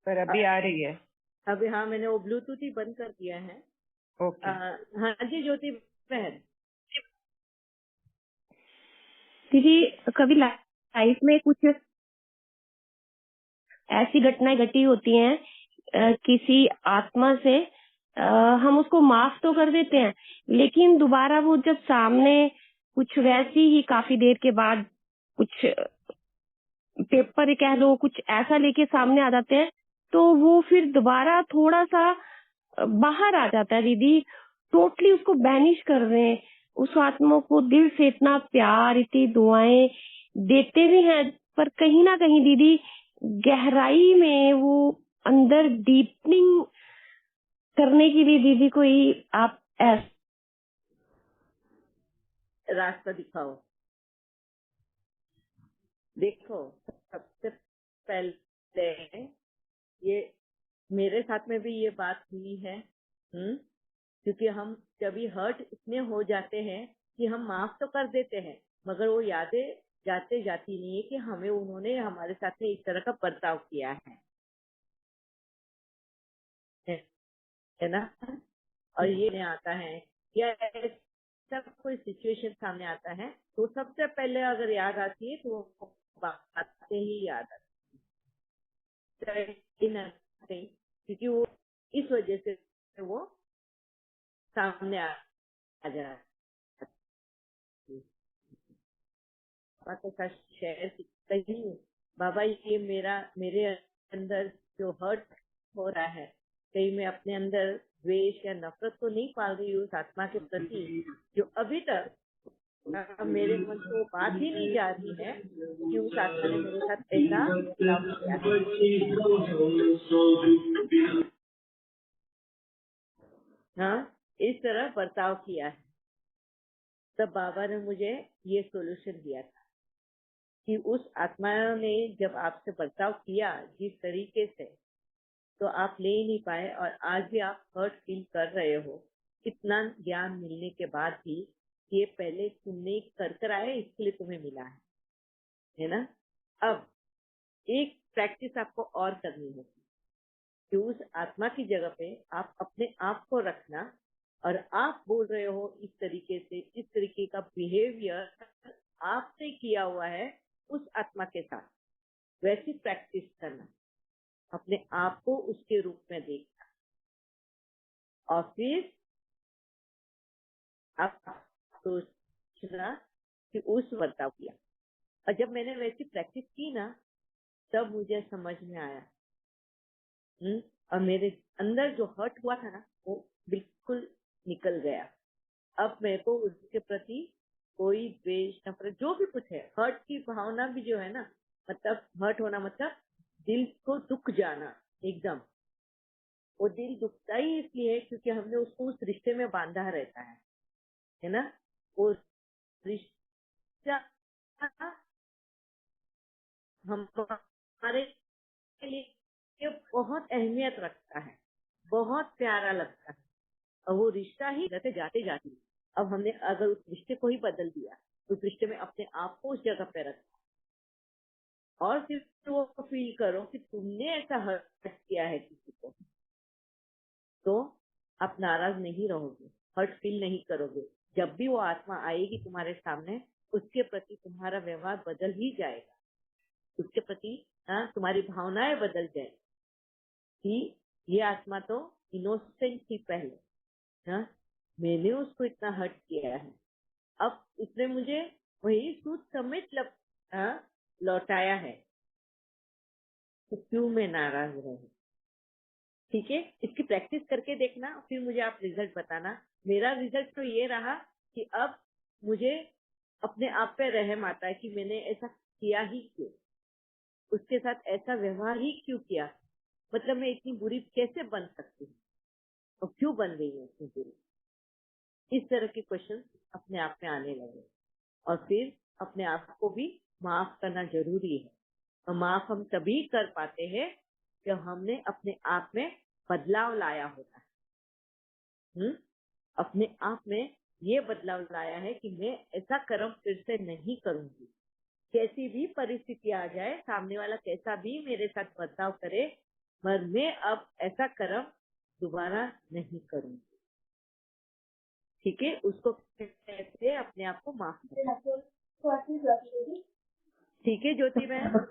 पर अभी आ रही है। अभी हाँ, मैंने वो ब्लूटूथ ही बंद कर दिया है। ओके। हाँ जी ज्योति बहन। दीदी, कभी लाइफ में कुछ ऐसी घटनाएं घटी होती हैं किसी आत्मा से, हम उसको माफ तो कर देते हैं, लेकिन दोबारा वो जब सामने कुछ वैसी ही काफी देर के बाद कुछ पेपर कह लो कुछ ऐसा लेके सामने आ जाते हैं, तो वो फिर दोबारा थोड़ा सा बाहर आ जाता है दीदी। टोटली उसको बैनिश कर रहे हैं। उस आत्मा को दिल से इतना प्यार, इतनी दुआएं देते भी हैं, पर कहीं ना कहीं दीदी गहराई में वो अंदर डीपनिंग करने के लिए दीदी कोई आप रास्ता दिखाओ। देखो, सबसे पहले ये मेरे साथ में भी ये बात हुई है। क्योंकि हम कभी हर्ट इतने हो जाते हैं कि हम माफ तो कर देते हैं, मगर वो यादें जाते जाती नहीं है कि हमें उन्होंने हमारे साथ में इस तरह का बर्ताव किया है ना। और ये नहीं आता है या सब कोई सिचुएशन सामने आता है तो सबसे पहले अगर याद आती है तो वो बातें ही याद आती है, क्योंकि वो इस वजह से वो सामने आ जाए। बाबा के साथ शेयर कहीं बाबा ये मेरे अंदर जो हर्ट हो रहा है, कहीं मैं अपने अंदर द्वेष या नफरत तो नहीं पाल रही हूँ उस आत्मा के प्रति जो अभी तक मेरे मन से वो बात ही नहीं जा रही है कि उस आत्मा ने मेरे साथ ऐसा बर्ताव किया है। हाँ, इस तरह बर्ताव किया है। तब बाबा ने मुझे ये सॉल्यूशन दिया था कि उस आत्मा ने जब आपसे बर्ताव किया जिस तरीके से, तो आप ले ही नहीं पाए और आज भी आप हर्ट फील कर रहे हो। इतना ज्ञान मिलने के बाद भी ये पहले तुमने कर आए, इसके लिए तुम्हें मिला है ना। अब एक प्रैक्टिस आपको और करनी होगी कि उस आत्मा की जगह पे आप अपने आप को रखना और आप बोल रहे हो इस तरीके से, इस तरीके का बिहेवियर आपने किया हुआ है उस आत्मा के साथ, वैसी प्रैक्टिस करना, अपने आप को उसके रूप में देखना और फिर आप सोचना कि उस बर्ताव किया। और जब मैंने वैसी प्रैक्टिस की ना, तब मुझे समझ में आया और मेरे अंदर जो हर्ट हुआ था ना वो बिल्कुल निकल गया। अब मेरे को उसके प्रति कोई द्वेष नफरत जो भी कुछ है, हर्ट की भावना भी जो है ना, मतलब हर्ट होना मतलब दिल को दुख जाना एकदम। वो दिल दुखता ही इसलिए है क्योंकि हमने उसको उस रिश्ते में बांधा रहता है ना। वो रिश्ता हमारे लिए बहुत अहमियत रखता है, बहुत प्यारा लगता है और वो रिश्ता ही रहते जाते जाती। अब हमने अगर उस रिश्ते को ही बदल दिया, उस रिश्ते में अपने आप को उस जगह पे रखा और फिर वो फील करो कि तुमने ऐसा हर्ट किया है किसी को, तो आप नाराज नहीं रहोगे, हर्ट फील नहीं करोगे। जब भी वो आत्मा आएगी तुम्हारे सामने, उसके प्रति तुम्हारा व्यवहार बदल ही जाएगा, उसके प्रति तुम्हारी भावनाएं बदल जाएगी कि ये आत्मा तो इनोसेंट थी पहले, मैंने उसको इतना हर्ट किया है, अब उसने मुझे वही सूद समेत लौटाया है, तो क्यों मैं नाराज रहूं। ठीक है, इसकी प्रैक्टिस करके देखना, फिर मुझे आप रिजल्ट बताना। मेरा रिजल्ट तो ये रहा कि अब मुझे अपने आप पे रहम आता है कि मैंने ऐसा किया ही क्यों, उसके साथ ऐसा व्यवहार ही क्यों किया, मतलब मैं इतनी बुरी कैसे बन सकती हूँ और क्यों बन गई हूँ इतनी बुरी। इस तरह के क्वेश्चन अपने आप में आने लगे और फिर अपने आप को भी माफ करना जरूरी है। और माफ हम तभी कर पाते हैं जब हमने अपने आप में बदलाव लाया होता है। अपने आप में ये बदलाव लाया है कि मैं ऐसा कर्म फिर से नहीं करूंगी, कैसी भी परिस्थिति आ जाए, सामने वाला कैसा भी मेरे साथ बर्ताव करे, पर मैं अब ऐसा कर्म दोबारा नहीं करूंगी। ठीक है, उसको कहते हैं अपने आप को माफ करना। ठीक है ज्योति बहन।